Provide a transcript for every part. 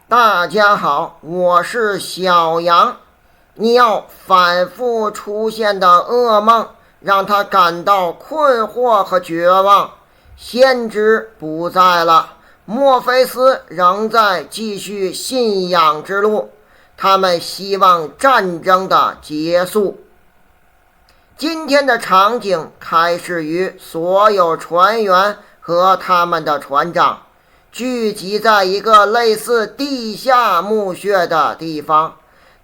大家好，我是小杨。你要反复出现的噩梦让他感到困惑和绝望。先知不在了，墨菲斯仍在继续信仰之路，他们希望战争的结束。今天的场景开始于所有船员和他们的船长聚集在一个类似地下墓穴的地方。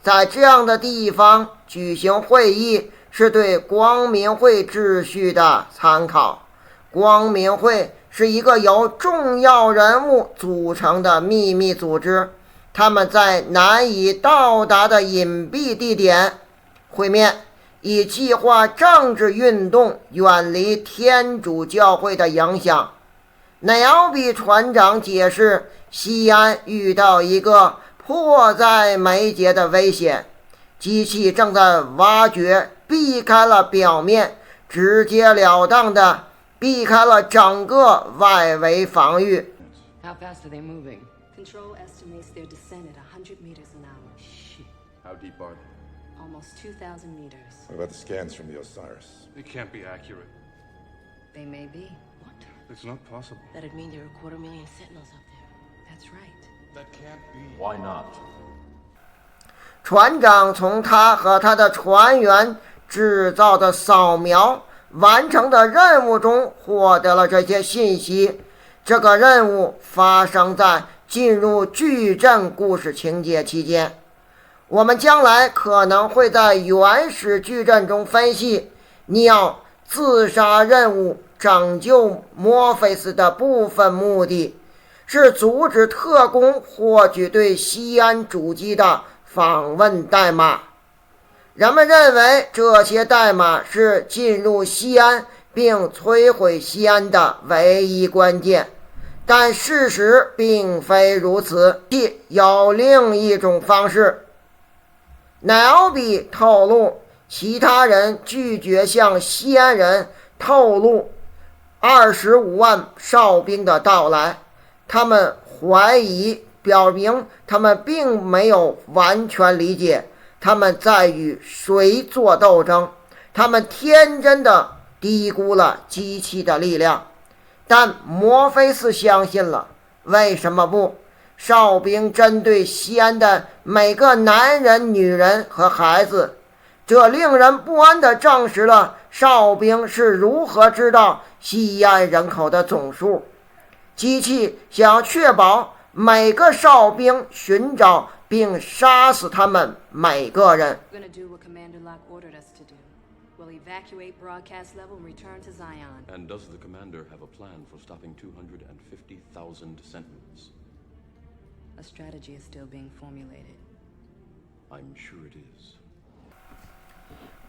在这样的地方举行会议是对光明会秩序的参考。光明会是一个由重要人物组成的秘密组织，他们在难以到达的隐蔽地点会面，以计划政治运动远离天主教会的影响。内奥比船长解释，西安遇到一个迫在眉睫的危险，机器正在挖掘，避开了表面，直截了当的避开了整个外围防御。 How fast are they moving? Control estimates their descent at 100 meters an hour. Shit. How deep are they? Almost 2,000 meters. What about the scans from the Osiris? They can't be accurate. They may be. What? It's not possible. That'd mean there are 250,000 sentinels up there. That's right. That can't be. Why not? 船长从他和他的船员制造的扫描完成的任务中获得了这些信息。这个任务发生在进入矩阵故事情节期间。我们将来可能会在原始矩阵中分析尼奥自杀任务拯救墨菲斯的部分目的是阻止特工获取对西安主机的访问代码。人们认为这些代码是进入西安并摧毁西安的唯一关键，但事实并非如此，有另一种方式。奈奥比透露，其他人拒绝向西安人透露25万哨兵的到来，他们怀疑，表明他们并没有完全理解他们在与谁做斗争，他们天真的低估了机器的力量。但墨菲斯相信了，为什么不？哨兵针对西安的每个男人、女人和孩子，这令人不安地证实了哨兵是如何知道西安人口的总数。机器想确保每个哨兵寻找并杀死他们每个人。 We're going to do what Commander Locke ordered us to do. We'll evacuate broadcast level and return to Zion. And does the commander have a plan for stopping 250,000 sentinels? A strategy is still being formulated. I'm sure it is.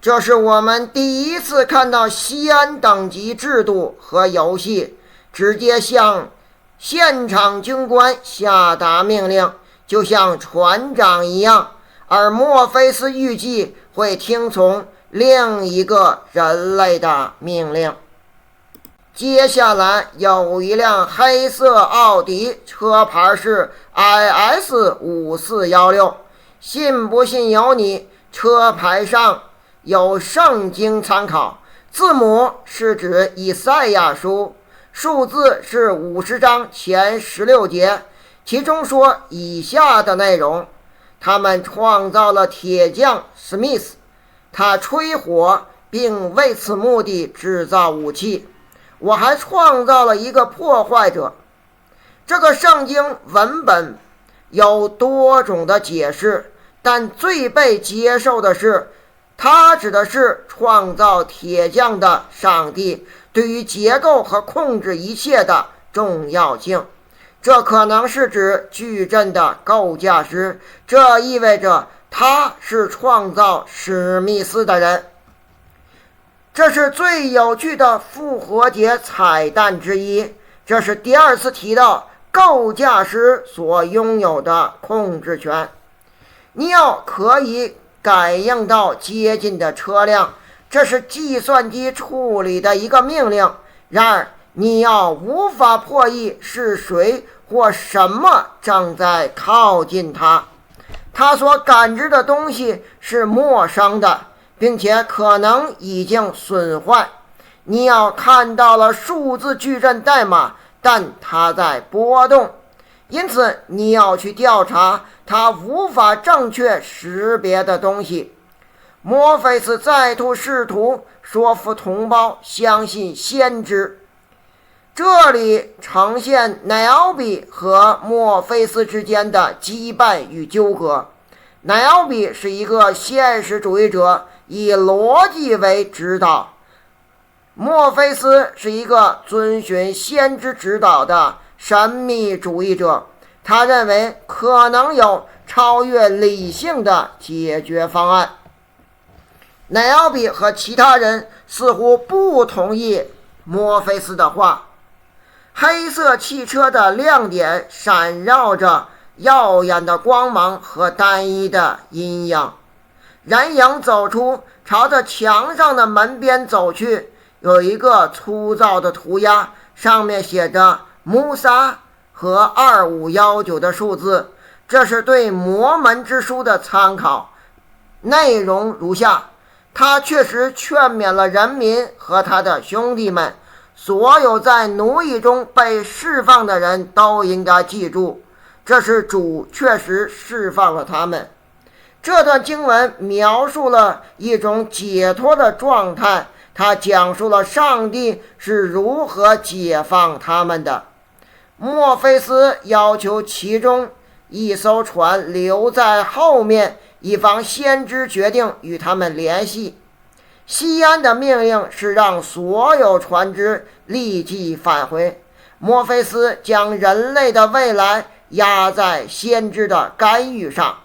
这是我们第一次看到西安等级制度和游戏直接向现场军官下达命令，就像船长一样，而墨菲斯预计会听从另一个人类的命令。接下来有一辆黑色奥迪，车牌是 IS5416， 信不信由你。车牌上有圣经参考，字母是指以赛亚书，数字是50章前16节，其中说以下的内容：他们创造了铁匠史密斯，他吹火并为此目的制造武器。我还创造了一个破坏者。这个圣经文本有多种的解释，但最被接受的是，它指的是创造铁匠的上帝对于结构和控制一切的重要性。这可能是指矩阵的构架师，这意味着他是创造史密斯的人。这是最有趣的复活节彩蛋之一，这是第二次提到构架师所拥有的控制权。尼奥可以感应到接近的车辆，这是计算机处理的一个命令。然而尼奥无法破译是谁或什么正在靠近他。他所感知的东西是陌生的，并且可能已经损坏。尼奥看到了数字矩阵代码，但它在波动，因此尼奥去调查他无法正确识别的东西。墨菲斯再度试图说服同胞相信先知。这里呈现奈奥比和墨菲斯之间的羁绊与纠葛。奈奥比是一个现实主义者，以逻辑为指导；墨菲斯是一个遵循先知指导的神秘主义者，他认为可能有超越理性的解决方案。奈奥比和其他人似乎不同意墨菲斯的话。黑色汽车的亮点闪耀着耀眼的光芒和单一的阴阳。人影走出，朝着墙上的门边走去，有一个粗糙的涂鸦，上面写着穆萨和2519的数字，这是对摩门之书的参考。内容如下：他确实劝勉了人民和他的兄弟们，所有在奴役中被释放的人都应该记住，这是主确实释放了他们。这段经文描述了一种解脱的状态，它讲述了上帝是如何解放他们的。墨菲斯要求其中一艘船留在后面，以防先知决定与他们联系。西安的命令是让所有船只立即返回。墨菲斯将人类的未来压在先知的干预上。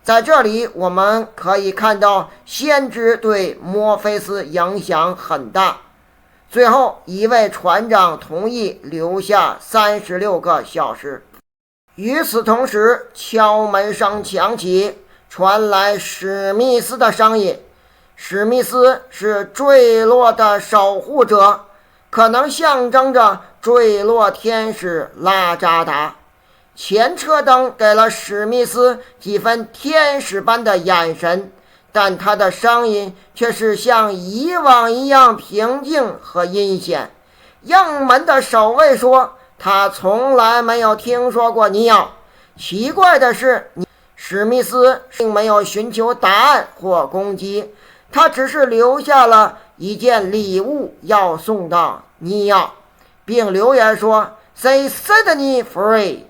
在这里我们可以看到先知对墨菲斯影响很大。最后一位船长同意留下36个小时。与此同时，敲门声响起，传来史密斯的声音。史密斯是坠落的守护者，可能象征着坠落天使拉扎达。前车灯给了史密斯几分天使般的眼神，但他的声音却是像以往一样平静和阴险。应门的守卫说，他从来没有听说过尼奥。奇怪的是，史密斯并没有寻求答案或攻击，他只是留下了一件礼物要送到尼奥，并留言说 They set me free。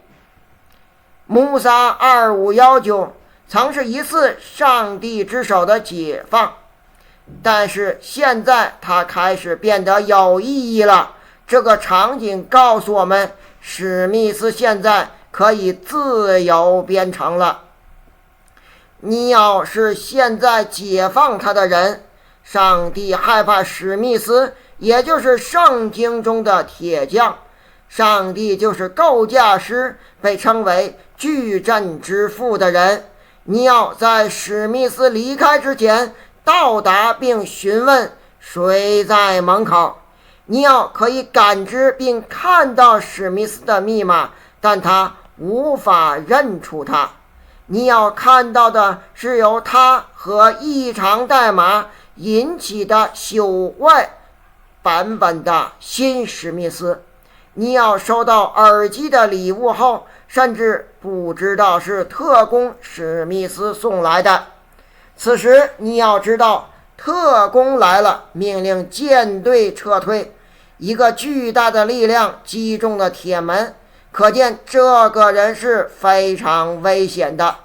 穆萨2519曾是一次上帝之手的解放，但是现在它开始变得有意义了。这个场景告诉我们，史密斯现在可以自由编程了。尼奥是现在解放他的人。上帝害怕史密斯，也就是圣经中的铁匠。上帝就是构架师，被称为矩阵之父的人。尼奥在史密斯离开之前到达并询问谁在门口。尼奥可以感知并看到史密斯的密码，但他无法认出他。尼奥看到的是由他和异常代码引起的朽坏版本的新史密斯。尼奥收到耳机的礼物后，甚至不知道是特工史密斯送来的。此时尼奥知道特工来了，命令舰队撤退。一个巨大的力量击中了铁门，可见这个人是非常危险的。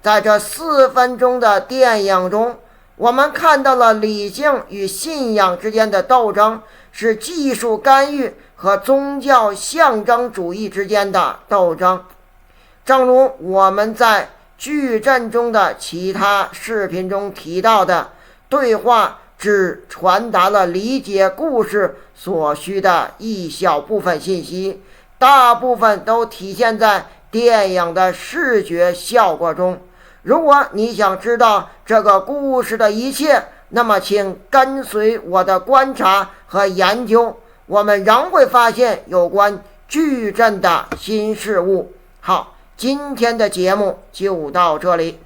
在这4分钟的电影中，我们看到了理性与信仰之间的斗争，是技术干预和宗教象征主义之间的斗争。正如我们在矩阵中的其他视频中提到的，对话只传达了理解故事所需的一小部分信息，大部分都体现在电影的视觉效果中。如果你想知道这个故事的一切，那么请跟随我的观察和研究，我们仍会发现有关矩阵的新事物。好，今天的节目就到这里。